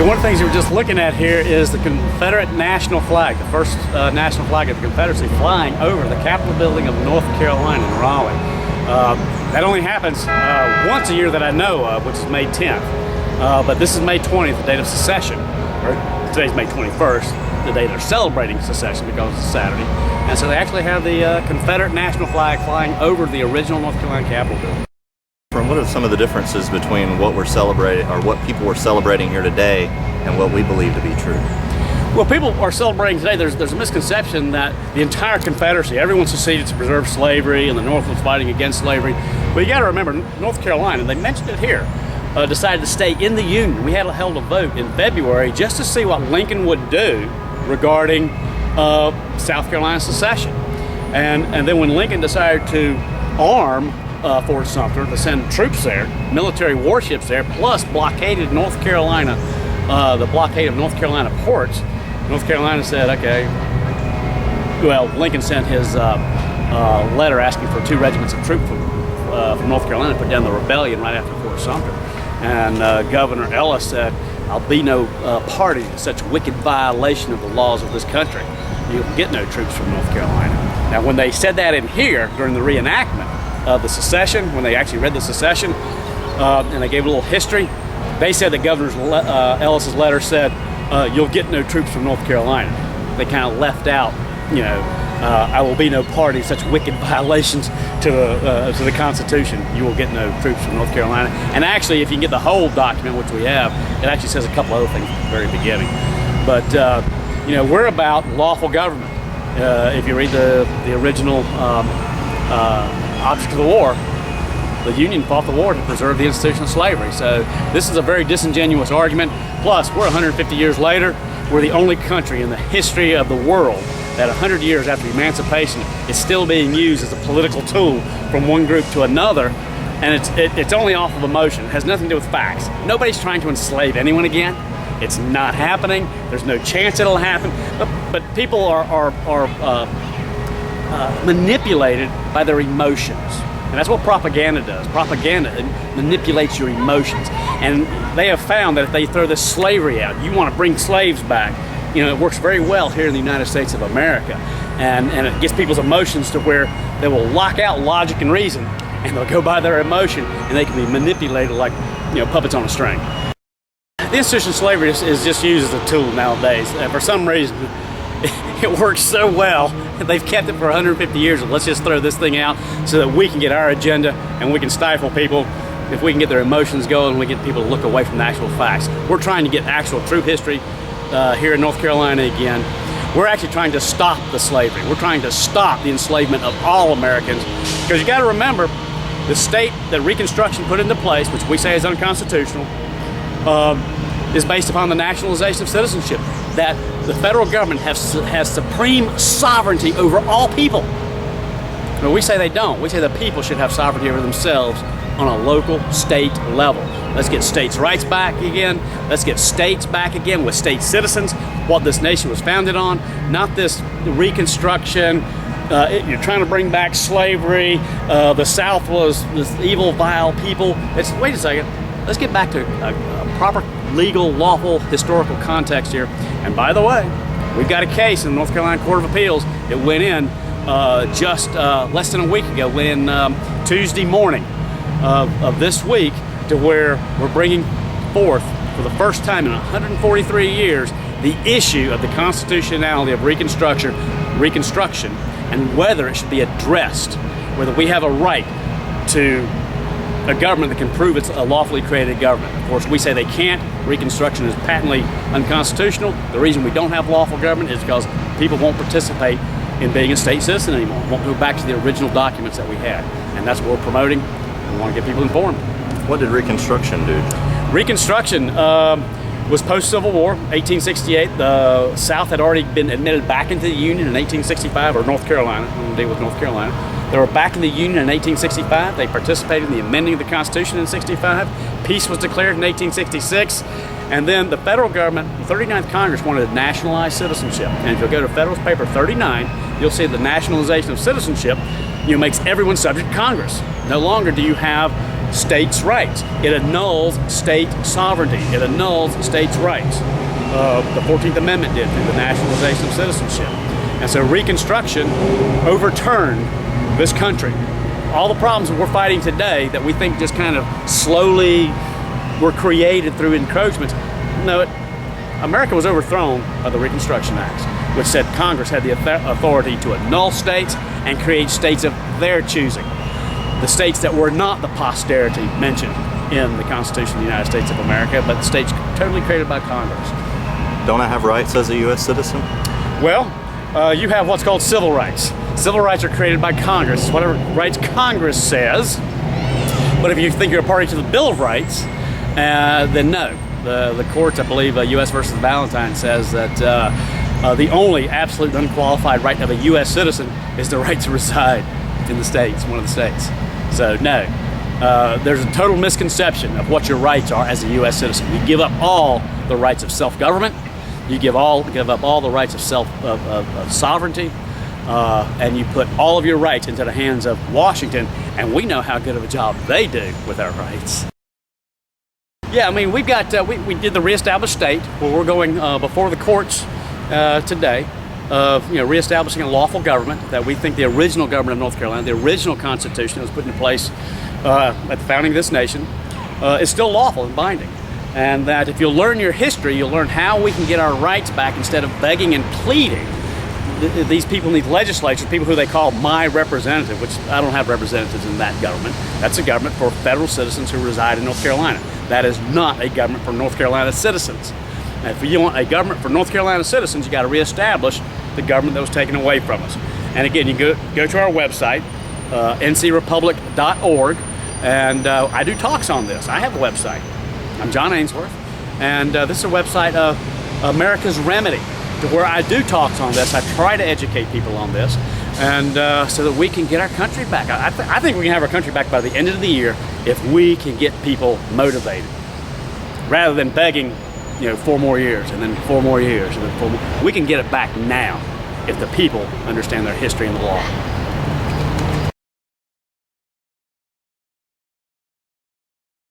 One of the things you were just looking at here is the Confederate national flag, the first national flag of the Confederacy flying over the Capitol building of North Carolina in Raleigh. That only happens once a year that I know of, which is May 10th. But this is May 20th, the date of secession. Or today's May 21st, the day they're celebrating secession because it's Saturday. And so they actually have the Confederate national flag flying over the original North Carolina Capitol building. What are some of the differences between what we're celebrating, or what people are celebrating here today, and what we believe to be true? Well, people are celebrating today. There's a misconception that the entire Confederacy, everyone seceded to preserve slavery, and the North was fighting against slavery. But you got to remember, North Carolina, they mentioned it here, decided to stay in the Union. We had held a vote in February just to see what Lincoln would do regarding South Carolina secession. And then when Lincoln decided to arm Fort Sumter, to send troops there, military warships there, plus blockaded North Carolina, the blockade of North Carolina ports, North Carolina said, okay, well, Lincoln sent his letter asking for 2 regiments of troops from North Carolina to put down the rebellion right after Fort Sumter. And Governor Ellis said, I'll be no party to such wicked violation of the laws of this country. You'll get no troops from North Carolina. Now, when they said that in here during the reenactment of the secession, when they actually read the secession, and they gave a little history, they said that Governor Ellis's letter said, you'll get no troops from North Carolina. They kind of left out, you know, I will be no party to such wicked violations to the Constitution. You will get no troops from North Carolina. And actually, if you can get the whole document, which we have, it actually says a couple other things at the very beginning. But, you know, we're about lawful government. If you read the original object of the war, the Union fought the war to preserve the institution of slavery. So this is a very disingenuous argument. Plus, we're 150 years later. We're the only country in the history of the world that 100 years after emancipation is still being used as a political tool from one group to another. And it's only off of emotion. It has nothing to do with facts. Nobody's trying to enslave anyone again. It's not happening. There's no chance it'll happen. But people are manipulated by their emotions. And that's what propaganda does. Propaganda manipulates your emotions. And they have found that if they throw this slavery out, you want to bring slaves back, you know, it works very well here in the United States of America. And it gets people's emotions to where they will lock out logic and reason, and they'll go by their emotion, and they can be manipulated like, you know, puppets on a string. The institution of slavery is just used as a tool nowadays. And for some reason, it works so well. They've kept it for 150 years. Let's just throw this thing out so that we can get our agenda and we can stifle people. If we can get their emotions going, we get people to look away from the actual facts. We're trying to get actual true history here in North Carolina again. We're actually trying to stop the slavery. We're trying to stop the enslavement of all Americans. Because you got to remember, the state that Reconstruction put into place, which we say is unconstitutional, is based upon the nationalization of citizenship. That the federal government has supreme sovereignty over all people. But we say they don't. We say the people should have sovereignty over themselves on a local, state level. Let's get states' rights back again. Let's get states back again with state citizens, what this nation was founded on, not this Reconstruction. You're trying to bring back slavery. The South was this evil, vile people. Wait a second. Let's get back to a proper, legal, lawful, historical context here. And by the way, we've got a case in the North Carolina Court of Appeals that went in just less than a week ago, went in Tuesday morning of this week, to where we're bringing forth for the first time in 143 years the issue of the constitutionality of Reconstruction and whether it should be addressed, whether we have a right to a government that can prove it's a lawfully created government. Of course, we say they can't. Reconstruction is patently unconstitutional. The reason we don't have lawful government is because people won't participate in being a state citizen anymore. Won't go back to the original documents that we had. And that's what we're promoting. We want to get people informed. What did Reconstruction do? Reconstruction was post-Civil War, 1868. The South had already been admitted back into the Union in 1865, or North Carolina. I'm going to deal with North Carolina. They were back in the Union in 1865. They participated in the amending of the Constitution in 65. Peace was declared in 1866. And then the federal government, the 39th Congress, wanted to nationalize citizenship. And if you'll go to Federalist Paper 39, you'll see the nationalization of citizenship, makes everyone subject to Congress. No longer do you have states' rights. It annuls state sovereignty. It annuls states' rights. The 14th Amendment did through the nationalization of citizenship. And so Reconstruction overturned this country. All the problems that we're fighting today that we think just kind of slowly were created through encroachments, no, America was overthrown by the Reconstruction Acts, which said Congress had the authority to annul states and create states of their choosing. The states that were not the posterity mentioned in the Constitution of the United States of America, but the states totally created by Congress. Don't I have rights as a U.S. citizen? Well, you have what's called civil rights. Civil rights are created by Congress, whatever rights Congress says. But if you think you're a party to the Bill of Rights, then no. The courts, I believe, U.S. versus Valentine says that the only absolute unqualified right of a U.S. citizen is the right to reside in the states, one of the states. So no, there's a total misconception of what your rights are as a U.S. citizen. You give up all the rights of self-government. You give up all the rights of sovereignty, and you put all of your rights into the hands of Washington, and we know how good of a job they do with our rights. Yeah, I mean, we've got, we did the reestablished state, where we're going before the courts today of, reestablishing a lawful government that we think the original government of North Carolina, the original Constitution that was put into place at the founding of this nation, is still lawful and binding. And that if you'll learn your history, you'll learn how we can get our rights back instead of begging and pleading. These people need legislatures, people who they call my representative, which I don't have representatives in that government. That's a government for federal citizens who reside in North Carolina. That is not a government for North Carolina citizens. And if you want a government for North Carolina citizens, you got to reestablish the government that was taken away from us. And again, you go to our website, ncrepublic.org, and I do talks on this. I have a website. I'm John Ainsworth, and this is a website of America's Remedy, to where I do talks on this. I try to educate people on this, and so that we can get our country back. I think we can have our country back by the end of the year if we can get people motivated, rather than begging, 4 more years and then 4 more years and then 4 more. We can get it back now if the people understand their history and the law.